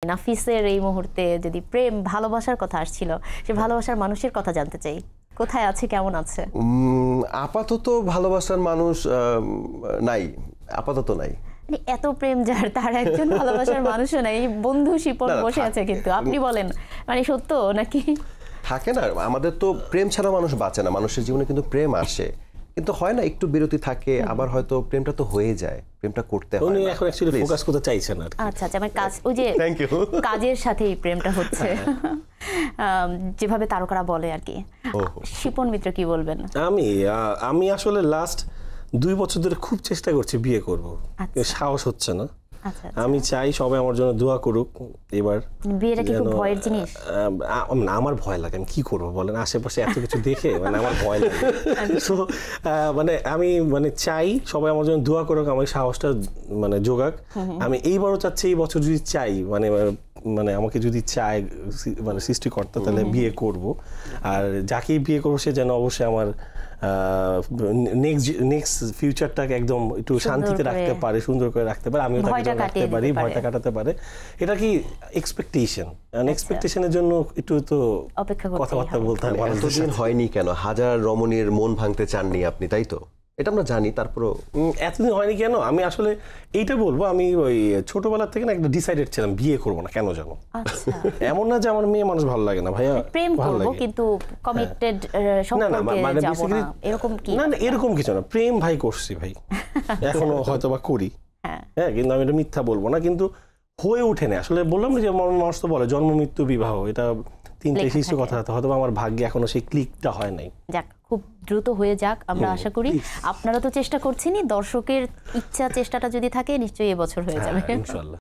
নাফিসের এই মুহূর্তে যদি প্রেম ভালোবাসার কথা আসছিল, সে ভালোবাসার মানুষের কথা জানতে চাই। কোথায় আছে, কেমন আছে? আপাতত ভালোবাসার মানুষ নাই, আপাতত নাই। এত প্রেম যার, তার একজন ভালোবাসার মানুষও নাই। বন্ধু শিপন বসে আছে, কিন্তু আপনি বলেন মানে সত্য নাকি? থাকে না, আমাদের তো প্রেম ছাড়া মানুষ বাঁচে না। মানুষের জীবনে কিন্তু প্রেম আসে, কিন্তু হয় না, একটু বিরতি থাকে, আবার হয়তো প্রেমটা তো হয়ে যায়, প্রেমটা করতে হয়। উনি এখন অ্যাকচুয়ালি ফোকাস করতে চাইছেন আর কি। আচ্ছা আচ্ছা, মানে কাজ, ওই যে কাজের সাথেই প্রেমটা হচ্ছে, যেভাবে তারকারা বলে আর কি। শিপন মিত্র কি বলবেন? আমি আসলে লাস্ট 2 বছর ধরে খুব চেষ্টা করছি বিয়ে করব, সাহস হচ্ছে না। আমি চাই সবাই আমার জন্য দোয়া করুক। এবার বিয়েটা কি খুব ভয়ের জিনিস? আমার ভয় লাগে, আমি কি করবো বলেন, আশেপাশে এত কিছু দেখে মানে আমার ভয় লাগে। সো মানে আমি মানে চাই সবাই আমার জন্য দোয়া করুক, আমার সাহসটা মানে যোগাক। আমি এইবারও চাচ্ছি এই বছর যদি চাই মানে আমাকে যদি চায় মানে সৃষ্টিকর্তা, তাহলে বিয়ে করব। আর যাকেই বিয়ে করবো সে যেন অবশ্যই আমার নেক্সট ফিউচারটাকে একদম একটু শান্তিতে রাখতে পারে, সুন্দর করে রাখতে পারে, আমিও তাকে রাখতে পারি, ভয়টা কাটাতে পারে। এটা কি এক্সপেকটেশন, এক্সপেকটেশনের জন্য একটু তো কথাবার্তা বলতে হবে। এতদিন হয়নি কেন? হাজার রমণীর মন ভাঙতে চাননি আপনি, তাই তো? এটা আমরা জানি, তারপরও এতদিন হয়নি কেন? আমি আসলে এইটা বলবো, আমি ওই ছোটবেলা থেকে না একটা ডিসাইডেড ছিলাম বিয়ে করবো না, কেন জানো? এমন না যে আমার মেয়ে মানুষ ভালো লাগে না, ভাইয়া প্রেম করব কিন্তু কমিটেড সম্পর্কে যাব না, এরকম কি? না না, এরকম কিছু না। প্রেম ভাই করছি ভাই, এখনো হয়তো বা করি, হ্যাঁ, কিন্তু আমি এটা মিথ্যা বলবো না। কিন্তু হয়ে ওঠে না আসলে। বললাম যে মানুষ তো বলে জন্ম মৃত্যু বিবাহ, এটা 3টে শিশু কথা, হয়তো আমার ভাগ্যে এখনো সেই ক্লিকটা হয় নাই। যাক, খুব দ্রুত হয়ে যাক, আমরা আশা করি। আপনারা তো চেষ্টা করছেনই, দর্শকের ইচ্ছা চেষ্টাটা যদি থাকে নিশ্চয়ই এবছর হয়ে যাবে ইনশাআল্লাহ।